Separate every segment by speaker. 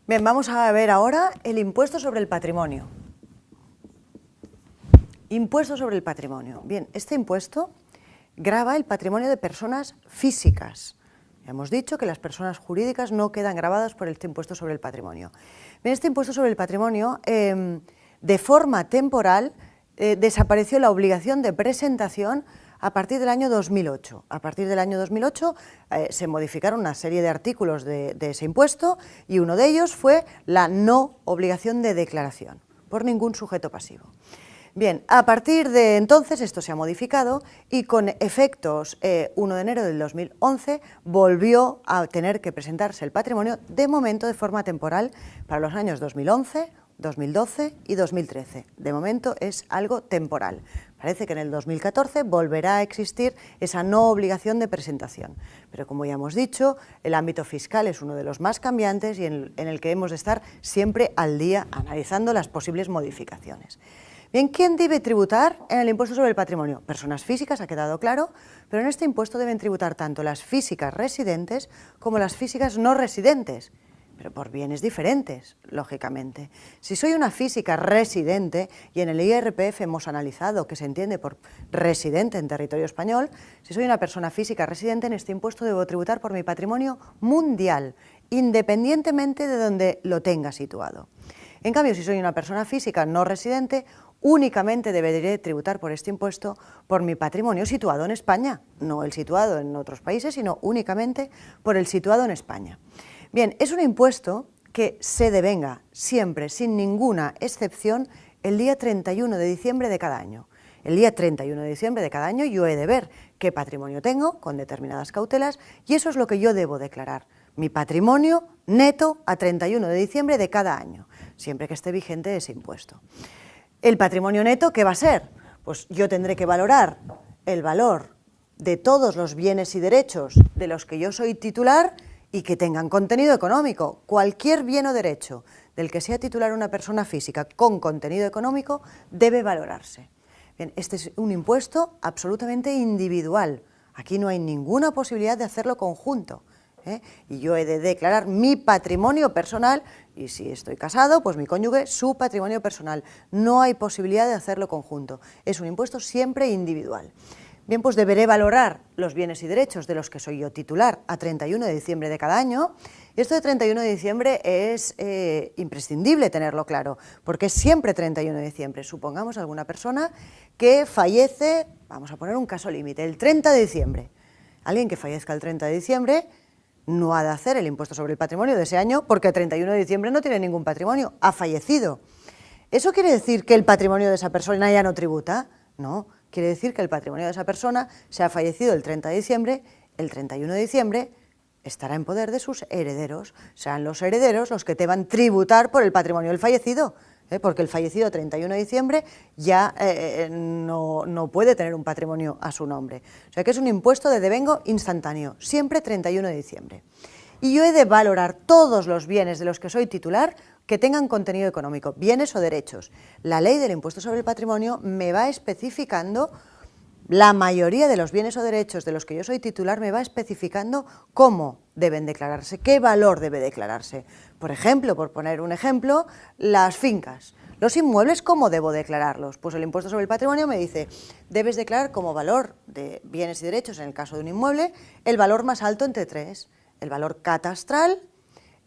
Speaker 1: Bien, vamos a ver ahora el impuesto sobre el patrimonio. Impuesto sobre el patrimonio. Bien, este impuesto grava el patrimonio de personas físicas. Ya hemos dicho que las personas jurídicas no quedan gravadas por este impuesto sobre el patrimonio. Bien, este impuesto sobre el patrimonio, de forma temporal, desapareció la obligación de presentación a partir del año 2008. A partir del año 2008 se modificaron una serie de artículos de ese impuesto y uno de ellos fue la no obligación de declaración por ningún sujeto pasivo. Bien, a partir de entonces esto se ha modificado y con efectos 1 de enero del 2011 volvió a tener que presentarse el patrimonio, de momento de forma temporal, para los años 2011, 2012 y 2013. De momento es algo temporal. Parece que en el 2014 volverá a existir esa no obligación de presentación. Pero como ya hemos dicho, el ámbito fiscal es uno de los más cambiantes y en el que hemos de estar siempre al día analizando las posibles modificaciones. Bien, ¿quién debe tributar en el impuesto sobre el patrimonio? Personas físicas, ha quedado claro, pero en este impuesto deben tributar tanto las físicas residentes como las físicas no residentes, pero por bienes diferentes, lógicamente. Si soy una física residente, y en el IRPF hemos analizado que se entiende por residente en territorio español, si soy una persona física residente, en este impuesto debo tributar por mi patrimonio mundial, independientemente de donde lo tenga situado. En cambio, si soy una persona física no residente, únicamente deberé tributar por este impuesto por mi patrimonio situado en España, no el situado en otros países, sino únicamente por el situado en España. Bien, es un impuesto que se devenga siempre, sin ninguna excepción, el día 31 de diciembre de cada año. El día 31 de diciembre de cada año yo he de ver qué patrimonio tengo con determinadas cautelas y eso es lo que yo debo declarar. Mi patrimonio neto a 31 de diciembre de cada año, siempre que esté vigente ese impuesto. ¿El patrimonio neto qué va a ser? Pues yo tendré que valorar el valor de todos los bienes y derechos de los que yo soy titular y que tengan contenido económico. Cualquier bien o derecho del que sea titular una persona física con contenido económico debe valorarse. Bien, este es un impuesto absolutamente individual. Aquí no hay ninguna posibilidad de hacerlo conjunto. Y yo he de declarar mi patrimonio personal y si estoy casado, pues mi cónyuge su patrimonio personal. No hay posibilidad de hacerlo conjunto. Es un impuesto siempre individual. Bien, pues deberé valorar los bienes y derechos de los que soy yo titular a 31 de diciembre de cada año. Esto de 31 de diciembre es imprescindible tenerlo claro, porque es siempre 31 de diciembre. Supongamos alguna persona que fallece, vamos a poner un caso límite, el 30 de diciembre. Alguien que fallezca el 30 de diciembre no ha de hacer el impuesto sobre el patrimonio de ese año porque el 31 de diciembre no tiene ningún patrimonio, ha fallecido. ¿Eso quiere decir que el patrimonio de esa persona ya no tributa? No, quiere decir que el patrimonio de esa persona se ha fallecido el 30 de diciembre, el 31 de diciembre estará en poder de sus herederos, sean los herederos los que deban tributar por el patrimonio del fallecido, porque el fallecido 31 de diciembre ya no puede tener un patrimonio a su nombre. O sea que es un impuesto de devengo instantáneo, siempre 31 de diciembre. Y yo he de valorar todos los bienes de los que soy titular que tengan contenido económico, bienes o derechos. La ley del impuesto sobre el patrimonio me va especificando, la mayoría de los bienes o derechos de los que yo soy titular me va especificando cómo deben declararse, qué valor debe declararse. Por ejemplo, por poner un ejemplo, las fincas. Los inmuebles, ¿cómo debo declararlos? Pues el impuesto sobre el patrimonio me dice, debes declarar como valor de bienes y derechos, en el caso de un inmueble, el valor más alto entre tres, el valor catastral,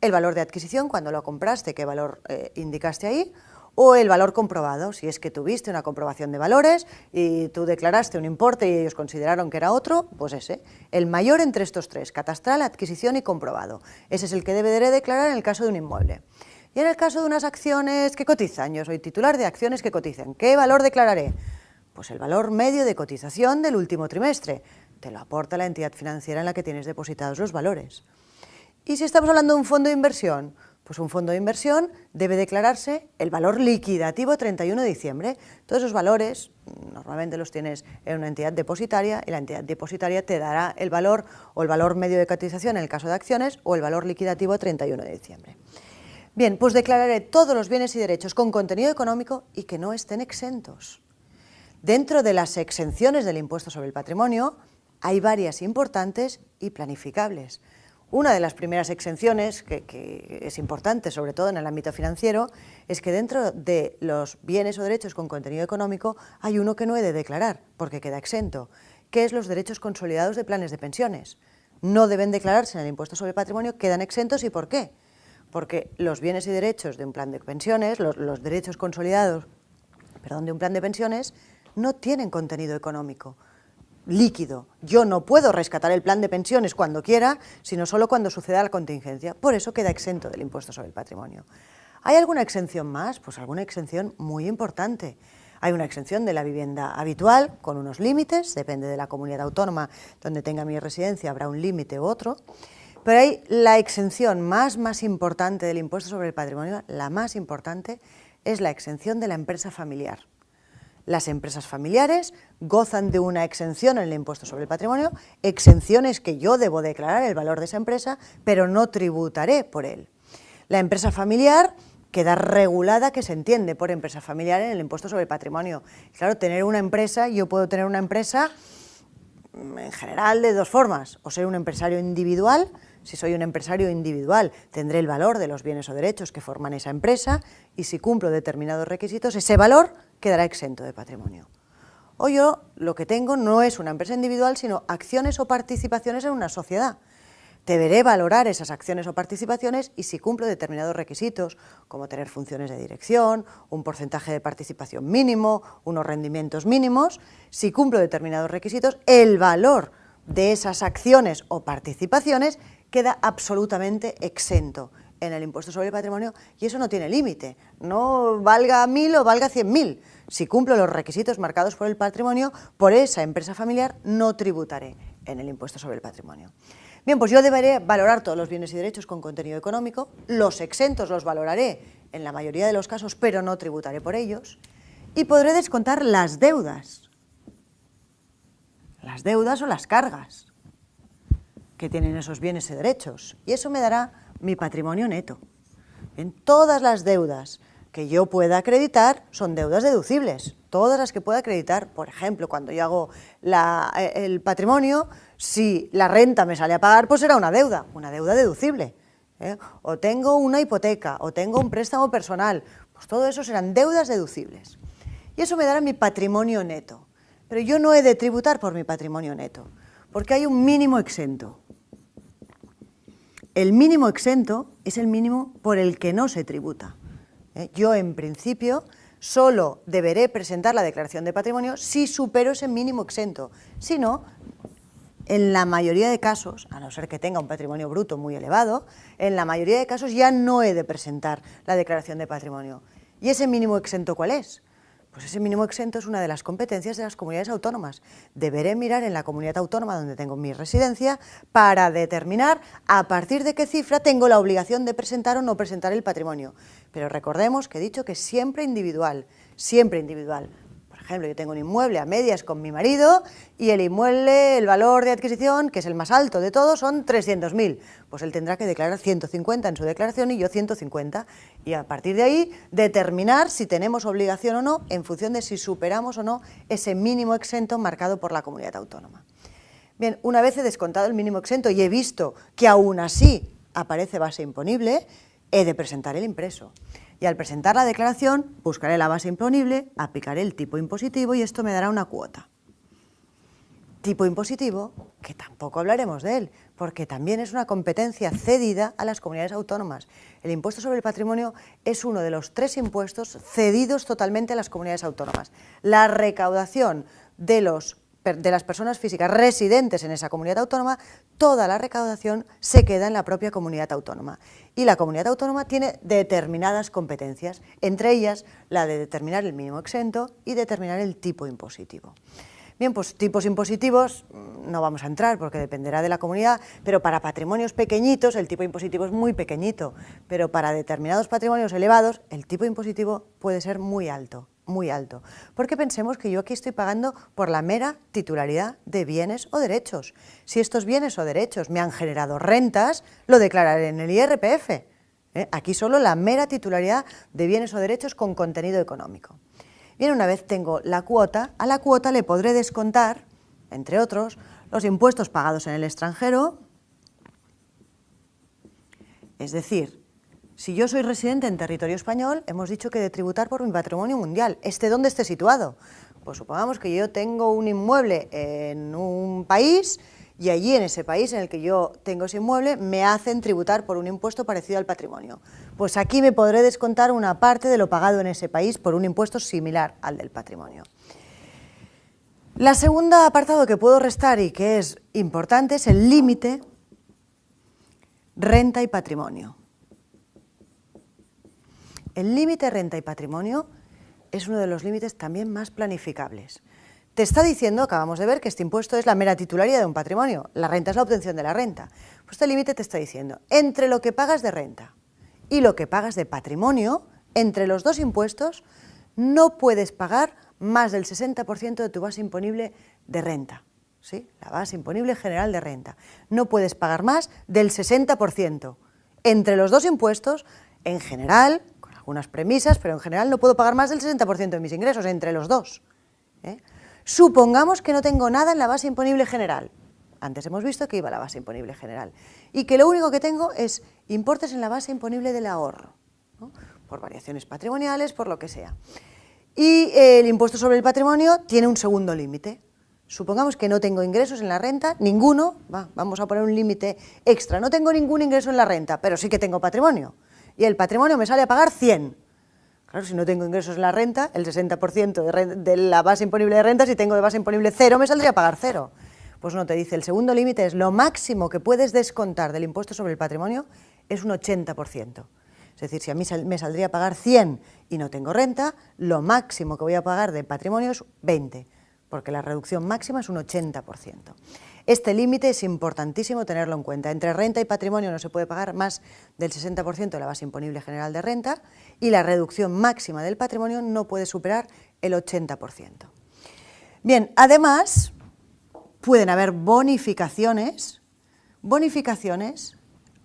Speaker 1: el valor de adquisición, cuando lo compraste, qué valor indicaste ahí, o el valor comprobado, si es que tuviste una comprobación de valores y tú declaraste un importe y ellos consideraron que era otro, pues ese, el mayor entre estos tres, catastral, adquisición y comprobado. Ese es el que deberé declarar en el caso de un inmueble. Y en el caso de unas acciones que cotizan, yo soy titular de acciones que cotizan, ¿qué valor declararé? Pues el valor medio de cotización del último trimestre, te lo aporta la entidad financiera en la que tienes depositados los valores. Y si estamos hablando de un fondo de inversión, pues un fondo de inversión debe declararse el valor liquidativo 31 de diciembre. Todos esos valores normalmente los tienes en una entidad depositaria y la entidad depositaria te dará el valor o el valor medio de cotización en el caso de acciones o el valor liquidativo 31 de diciembre. Bien, pues declararé todos los bienes y derechos con contenido económico y que no estén exentos. Dentro de las exenciones del impuesto sobre el patrimonio hay varias importantes y planificables. Una de las primeras exenciones, que es importante, sobre todo en el ámbito financiero, es que dentro de los bienes o derechos con contenido económico hay uno que no he de declarar, porque queda exento, que es los derechos consolidados de planes de pensiones. No deben declararse en el impuesto sobre el patrimonio, quedan exentos. ¿Y por qué? Porque los bienes y derechos de un plan de pensiones, los derechos consolidados, de un plan de pensiones, no tienen contenido económico líquido. Yo no puedo rescatar el plan de pensiones cuando quiera, sino solo cuando suceda la contingencia. Por eso queda exento del impuesto sobre el patrimonio. ¿Hay alguna exención más? Pues alguna exención muy importante. Hay una exención de la vivienda habitual, con unos límites, depende de la comunidad autónoma donde tenga mi residencia, habrá un límite u otro. Pero hay la exención más importante del impuesto sobre el patrimonio, la más importante, es la exención de la empresa familiar. Las empresas familiares gozan de una exención en el impuesto sobre el patrimonio, exenciones que yo debo declarar el valor de esa empresa, pero no tributaré por él. La empresa familiar queda regulada, que se entiende por empresa familiar en el impuesto sobre el patrimonio. Claro, tener una empresa, yo puedo tener una empresa en general de dos formas, o ser un empresario individual. Si soy un empresario individual, tendré el valor de los bienes o derechos que forman esa empresa y si cumplo determinados requisitos, ese valor quedará exento de patrimonio. O yo lo que tengo no es una empresa individual, sino acciones o participaciones en una sociedad. Deberé valorar esas acciones o participaciones y si cumplo determinados requisitos, como tener funciones de dirección, un porcentaje de participación mínimo, unos rendimientos mínimos, si cumplo determinados requisitos, el valor de esas acciones o participaciones queda absolutamente exento en el impuesto sobre el patrimonio y eso no tiene límite, no valga 1.000 o valga 100.000. Si cumplo los requisitos marcados por el patrimonio, por esa empresa familiar no tributaré en el impuesto sobre el patrimonio. Bien, pues yo deberé valorar todos los bienes y derechos con contenido económico, los exentos los valoraré en la mayoría de los casos, pero no tributaré por ellos, y podré descontar las deudas o las cargas que tienen esos bienes y derechos, y eso me dará mi patrimonio neto. En todas las deudas que yo pueda acreditar son deudas deducibles, todas las que pueda acreditar. Por ejemplo, cuando yo hago el patrimonio, si la renta me sale a pagar, pues será una deuda deducible, ¿eh? O tengo una hipoteca, o tengo un préstamo personal, pues todo eso serán deudas deducibles. Y eso me dará mi patrimonio neto. Pero yo no he de tributar por mi patrimonio neto, porque hay un mínimo exento. El mínimo exento es el mínimo por el que no se tributa. Yo, en principio, solo deberé presentar la declaración de patrimonio si supero ese mínimo exento. Si no, en la mayoría de casos, a no ser que tenga un patrimonio bruto muy elevado, en la mayoría de casos ya no he de presentar la declaración de patrimonio. ¿Y ese mínimo exento cuál es? Pues ese mínimo exento es una de las competencias de las comunidades autónomas. Deberé mirar en la comunidad autónoma donde tengo mi residencia para determinar a partir de qué cifra tengo la obligación de presentar o no presentar el patrimonio. Pero recordemos que he dicho que siempre individual, siempre individual. Por ejemplo, yo tengo un inmueble a medias con mi marido y el inmueble, el valor de adquisición, que es el más alto de todos, son 300.000. Pues él tendrá que declarar 150 en su declaración y yo 150. Y a partir de ahí determinar si tenemos obligación o no en función de si superamos o no ese mínimo exento marcado por la comunidad autónoma. Bien, una vez he descontado el mínimo exento y he visto que aún así aparece base imponible, he de presentar el impreso. Y al presentar la declaración, buscaré la base imponible, aplicaré el tipo impositivo y esto me dará una cuota. Tipo impositivo, que tampoco hablaremos de él, porque también es una competencia cedida a las comunidades autónomas. El impuesto sobre el patrimonio es uno de los 3 impuestos cedidos totalmente a las comunidades autónomas. La recaudación de las personas físicas residentes en esa comunidad autónoma, toda la recaudación se queda en la propia comunidad autónoma. Y la comunidad autónoma tiene determinadas competencias, entre ellas la de determinar el mínimo exento y determinar el tipo impositivo. Bien, pues tipos impositivos no vamos a entrar porque dependerá de la comunidad, pero para patrimonios pequeñitos el tipo impositivo es muy pequeñito, pero para determinados patrimonios elevados el tipo impositivo puede ser muy alto, porque pensemos que yo aquí estoy pagando por la mera titularidad de bienes o derechos. Si estos bienes o derechos me han generado rentas, lo declararé en el IRPF. Aquí solo la mera titularidad de bienes o derechos con contenido económico. Bien, una vez tengo la cuota, a la cuota le podré descontar, entre otros, los impuestos pagados en el extranjero, Es decir, si yo soy residente en territorio español, hemos dicho que he de tributar por mi patrimonio mundial, esté donde esté situado. Pues supongamos que yo tengo un inmueble en un país y allí en ese país en el que yo tengo ese inmueble me hacen tributar por un impuesto parecido al patrimonio. Pues aquí me podré descontar una parte de lo pagado en ese país por un impuesto similar al del patrimonio. La segunda apartado que puedo restar y que es importante es el límite renta y patrimonio. El límite renta y patrimonio es uno de los límites también más planificables. Te está diciendo, acabamos de ver, que este impuesto es la mera titularidad de un patrimonio, la renta es la obtención de la renta. Pues este límite te está diciendo, entre lo que pagas de renta y lo que pagas de patrimonio, entre los dos impuestos, no puedes pagar más del 60% de tu base imponible de renta, ¿sí? La base imponible general de renta. No puedes pagar más del 60%. Entre los dos impuestos, en general, con algunas premisas, pero en general no puedo pagar más del 60% de mis ingresos, entre los dos. Supongamos que no tengo nada en la base imponible general. Antes hemos visto que iba a la base imponible general. Y que lo único que tengo es importes en la base imponible del ahorro, ¿no? Por variaciones patrimoniales, por lo que sea. Y el impuesto sobre el patrimonio tiene un segundo límite. Supongamos que no tengo ingresos en la renta, ninguno, vamos a poner un límite extra, no tengo ningún ingreso en la renta, pero sí que tengo patrimonio. Y el patrimonio me sale a pagar 100. Claro, si no tengo ingresos en la renta, el 60% de la base imponible de renta, si tengo de base imponible 0, me saldría a pagar 0. Pues no, te dice, el segundo límite es lo máximo que puedes descontar del impuesto sobre el patrimonio es un 80%. Es decir, si a mí me saldría a pagar 100 y no tengo renta, lo máximo que voy a pagar de patrimonio es 20, porque la reducción máxima es un 80%. Este límite es importantísimo tenerlo en cuenta. Entre renta y patrimonio no se puede pagar más del 60% de la base imponible general de renta y la reducción máxima del patrimonio no puede superar el 80%. Bien, además pueden haber bonificaciones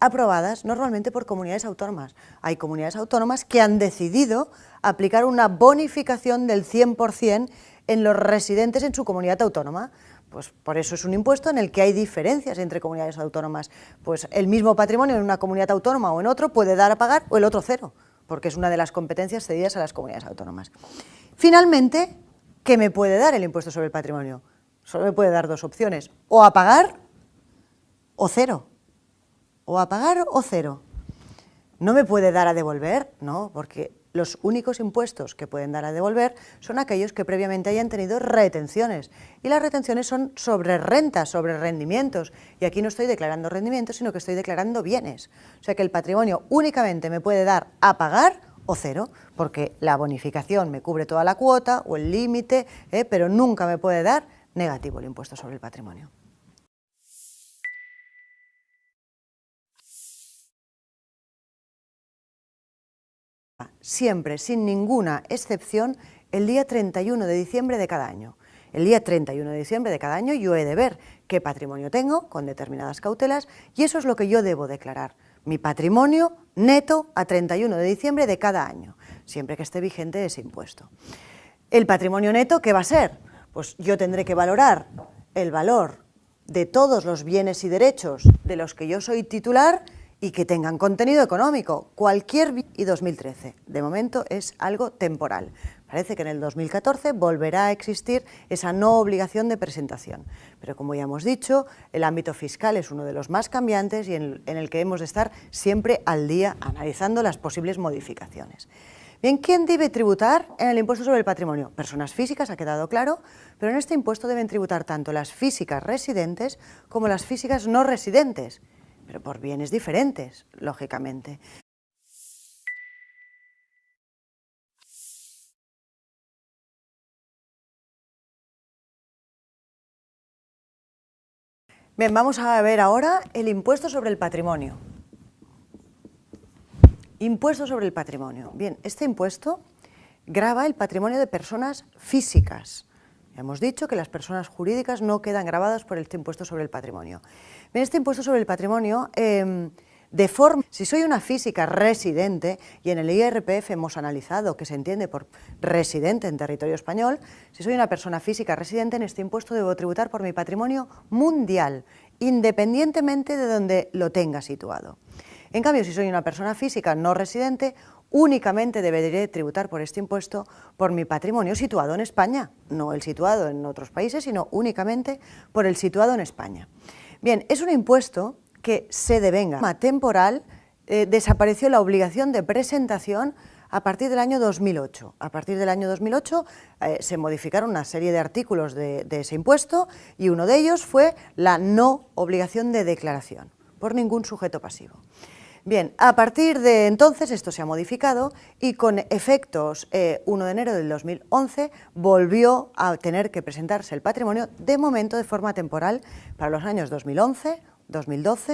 Speaker 1: aprobadas normalmente por comunidades autónomas. Hay comunidades autónomas que han decidido aplicar una bonificación del 100% en los residentes en su comunidad autónoma. Pues por eso es un impuesto en el que hay diferencias entre comunidades autónomas. Pues el mismo patrimonio en una comunidad autónoma o en otro puede dar a pagar o el otro 0, porque es una de las competencias cedidas a las comunidades autónomas. Finalmente, ¿qué me puede dar el impuesto sobre el patrimonio? Solo me puede dar dos opciones, o a pagar o 0. O a pagar o 0. ¿No me puede dar a devolver? No, porque los únicos impuestos que pueden dar a devolver son aquellos que previamente hayan tenido retenciones. Y las retenciones son sobre rentas, sobre rendimientos. Y aquí no estoy declarando rendimientos, sino que estoy declarando bienes. O sea que el patrimonio únicamente me puede dar a pagar o 0, porque la bonificación me cubre toda la cuota o el límite, pero nunca me puede dar negativo el impuesto sobre el patrimonio. Siempre, sin ninguna excepción, el día 31 de diciembre de cada año. El día 31 de diciembre de cada año yo he de ver qué patrimonio tengo con determinadas cautelas y eso es lo que yo debo declarar. Mi patrimonio neto a 31 de diciembre de cada año, siempre que esté vigente ese impuesto. ¿El patrimonio neto qué va a ser? Pues yo tendré que valorar el valor de todos los bienes y derechos de los que yo soy titular y que tengan contenido económico, cualquier y 2013. De momento es algo temporal. Parece que en el 2014 volverá a existir esa no obligación de presentación. Pero como ya hemos dicho, el ámbito fiscal es uno de los más cambiantes y en el que hemos de estar siempre al día analizando las posibles modificaciones. Bien, ¿quién debe tributar en el impuesto sobre el patrimonio? Personas físicas, ha quedado claro, pero en este impuesto deben tributar tanto las físicas residentes como las físicas no residentes, pero por bienes diferentes, lógicamente. Bien, vamos a ver ahora el impuesto sobre el patrimonio. Impuesto sobre el patrimonio. Bien, este impuesto grava el patrimonio de personas físicas. Ya hemos dicho que las personas jurídicas no quedan gravadas por este impuesto sobre el patrimonio. Bien, este impuesto sobre el patrimonio, si soy una física residente, y en el IRPF hemos analizado que se entiende por residente en territorio español, si soy una persona física residente, en este impuesto debo tributar por mi patrimonio mundial, independientemente de donde lo tenga situado. En cambio, si soy una persona física no residente, únicamente deberé tributar por este impuesto por mi patrimonio situado en España, no el situado en otros países, sino únicamente por el situado en España. Bien, es un impuesto que se devenga. De forma temporal, desapareció la obligación de presentación a partir del año 2008. A partir del año 2008 se modificaron una serie de artículos de ese impuesto y uno de ellos fue la no obligación de declaración por ningún sujeto pasivo. Bien, a partir de entonces esto se ha modificado y con efectos 1 de enero del 2011 volvió a tener que presentarse el patrimonio, de momento de forma temporal, para los años 2011, 2012.